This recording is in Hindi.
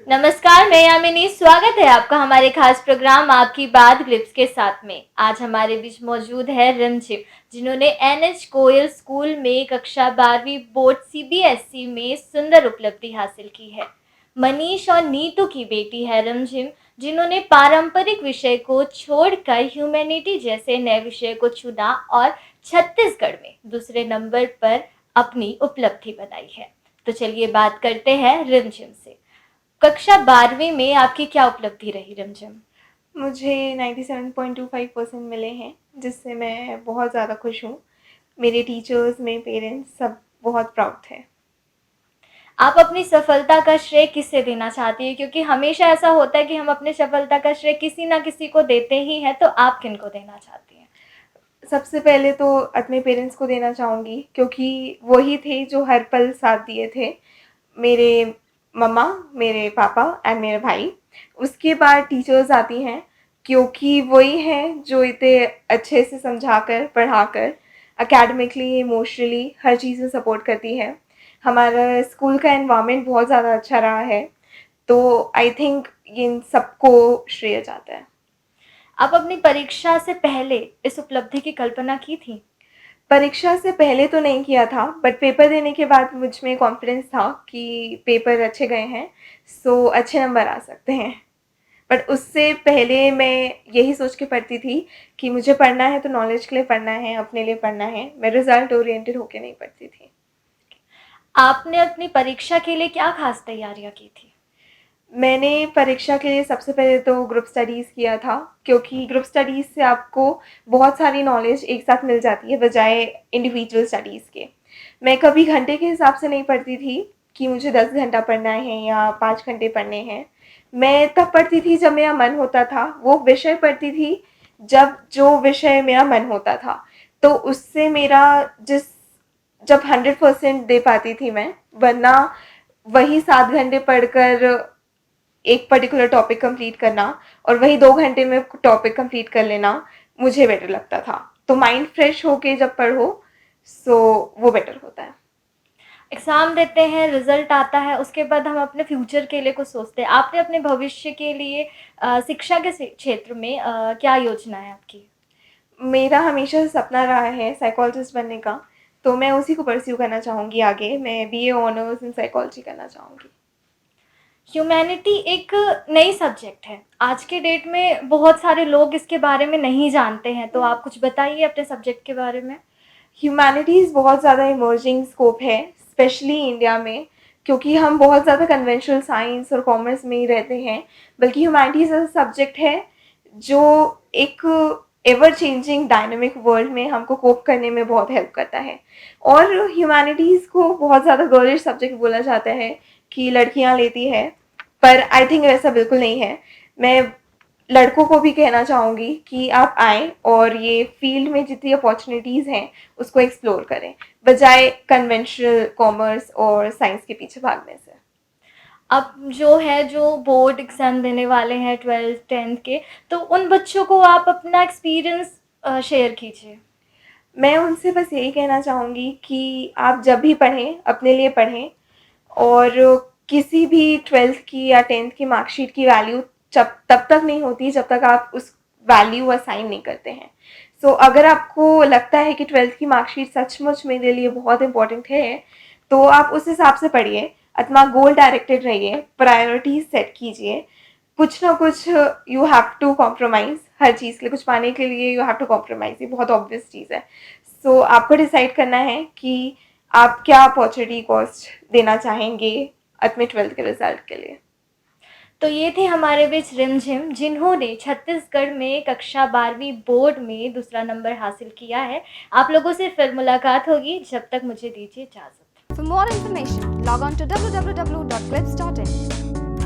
नमस्कार, मैं यामिनी। स्वागत है आपका हमारे खास प्रोग्राम आपकी बात ग्लिप्स के साथ में। आज हमारे बीच मौजूद है रिमझिम, जिन्होंने एनएच गोयल स्कूल में कक्षा 12वीं बोर्ड सीबीएसई में सुंदर उपलब्धि हासिल की है। मनीष और नीतू की बेटी है रिमझिम, जिन्होंने पारंपरिक विषय को छोड़कर ह्यूमैनिटी जैसे नए विषय को चुना और छत्तीसगढ़ में दूसरे नंबर पर अपनी उपलब्धि बनाई है। तो चलिए बात करते हैं रिमझिम से। कक्षा 12वीं में आपकी क्या उपलब्धि रही रिमझिम? मुझे 97.25% मिले हैं, जिससे मैं बहुत ज़्यादा खुश हूँ। मेरे टीचर्स, मेरे पेरेंट्स सब बहुत प्राउड थे। आप अपनी सफलता का श्रेय किससे देना चाहती हैं? क्योंकि हमेशा ऐसा होता है कि हम अपनी सफलता का श्रेय किसी ना किसी को देते ही हैं, तो आप किनको देना चाहती हैं? सबसे पहले तो अपने पेरेंट्स को देना चाहूँगी, क्योंकि वही थे जो हर पल साथ दिए थे। मेरे मम्मा, मेरे पापा एंड मेरे भाई। उसके बाद टीचर्स आती हैं, क्योंकि वही हैं जो इतने अच्छे से समझाकर, पढ़ाकर, एकेडमिकली, इमोशनली हर चीज़ में सपोर्ट करती है। हमारा स्कूल का एनवायरनमेंट बहुत ज़्यादा अच्छा रहा है, तो आई थिंक इन सबको श्रेय जाता है। आप अपनी परीक्षा से पहले इस उपलब्धि की कल्पना की थी? परीक्षा से पहले तो नहीं किया था, बट पेपर देने के बाद मुझ में कॉन्फिडेंस था कि पेपर अच्छे गए हैं, सो अच्छे नंबर आ सकते हैं। बट उससे पहले मैं यही सोच के पढ़ती थी कि मुझे पढ़ना है तो नॉलेज के लिए पढ़ना है, अपने लिए पढ़ना है। मैं रिज़ल्ट ओरिएंटेड होके नहीं पढ़ती थी। आपने अपनी परीक्षा के लिए क्या खास तैयारियां की थी? मैंने परीक्षा के लिए सबसे पहले तो ग्रुप स्टडीज़ किया था, क्योंकि ग्रुप स्टडीज़ से आपको बहुत सारी नॉलेज एक साथ मिल जाती है, बजाय इंडिविजुअल स्टडीज़ के। मैं कभी घंटे के हिसाब से नहीं पढ़ती थी कि मुझे 10 घंटा पढ़ना है या 5 घंटे पढ़ने हैं। मैं तब पढ़ती थी जब मेरा मन होता था, वो विषय पढ़ती थी जब जो विषय मेरा मन होता था। तो उससे मेरा जिस जब 100% दे पाती थी मैं, वरना वही 7 घंटे पढ़कर एक पर्टिकुलर टॉपिक कंप्लीट करना और वही 2 घंटे में टॉपिक कंप्लीट कर लेना मुझे बेटर लगता था। तो माइंड फ्रेश होके जब पढ़ो, सो वो बेटर होता है। एग्ज़ाम देते हैं, रिज़ल्ट आता है, उसके बाद हम अपने फ्यूचर के लिए कुछ सोचते हैं। आपने अपने भविष्य के लिए शिक्षा के क्षेत्र में क्या योजना है आपकी? मेरा हमेशा से सपना रहा है साइकोलॉजिस्ट बनने का, तो मैं उसी को परस्यू करना चाहूँगी आगे। मैं बीए ऑनर्स इन साइकोलॉजी करना चाहूँगी। ह्यूमैनिटी एक नई सब्जेक्ट है। आज के डेट में बहुत सारे लोग इसके बारे में नहीं जानते हैं, तो आप कुछ बताइए अपने सब्जेक्ट के बारे में। ह्यूमैनिटीज़ बहुत ज़्यादा इमर्जिंग स्कोप है, स्पेशली इंडिया में, क्योंकि हम बहुत ज़्यादा कन्वेंशनल साइंस और कॉमर्स में ही रहते हैं। बल्कि ह्यूमैनिटीज़ ऐसा सब्जेक्ट है जो एक एवर चेंजिंग डायनामिक वर्ल्ड में हमको कोप करने में बहुत हेल्प करता है। और ह्यूमैनिटीज़ को बहुत ज़्यादा गर्लिश सब्जेक्ट बोला जाता है कि लड़कियां लेती है, पर आई थिंक ऐसा बिल्कुल नहीं है। मैं लड़कों को भी कहना चाहूँगी कि आप आएँ और ये फ़ील्ड में जितनी अपॉर्च्युनिटीज़ हैं, उसको एक्सप्लोर करें, बजाय कन्वेंशनल कॉमर्स और साइंस के पीछे भागने से। अब जो बोर्ड एग्ज़ाम देने वाले हैं 12th 10th के, तो उन बच्चों को आप अपना एक्सपीरियंस शेयर कीजिए। मैं उनसे बस यही कहना चाहूँगी कि आप जब भी पढ़ें, अपने लिए पढ़ें, और किसी भी 12th की या 10th की मार्कशीट की वैल्यू जब तब तक नहीं होती जब तक आप उस वैल्यू असाइन नहीं करते हैं। सो अगर आपको लगता है कि 12th की मार्कशीट सचमुच मेरे लिए बहुत इम्पोर्टेंट है, तो आप उस हिसाब से पढ़िए, अपना गोल डायरेक्टेड रहिए, प्रायोरिटीज़ सेट कीजिए। कुछ ना कुछ यू हैव टू कॉम्प्रोमाइज़, हर चीज़ के लिए कुछ पाने के लिए यू हैव टू कॉम्प्रोमाइज़, ये बहुत ऑब्वियस चीज़ है। सो आपको डिसाइड करना है कि आप क्या अपॉर्चुनिटी कॉस्ट देना चाहेंगे अपने 12th के रिजल्ट के लिए। तो ये थे हमारे बीच रिमझिम, जिन्होंने छत्तीसगढ़ में कक्षा 12वीं बोर्ड में दूसरा नंबर हासिल किया है। आप लोगों से फिर मुलाकात होगी, जब तक मुझे दीजिए इजाज़त। For more information, log on to www.clips.in.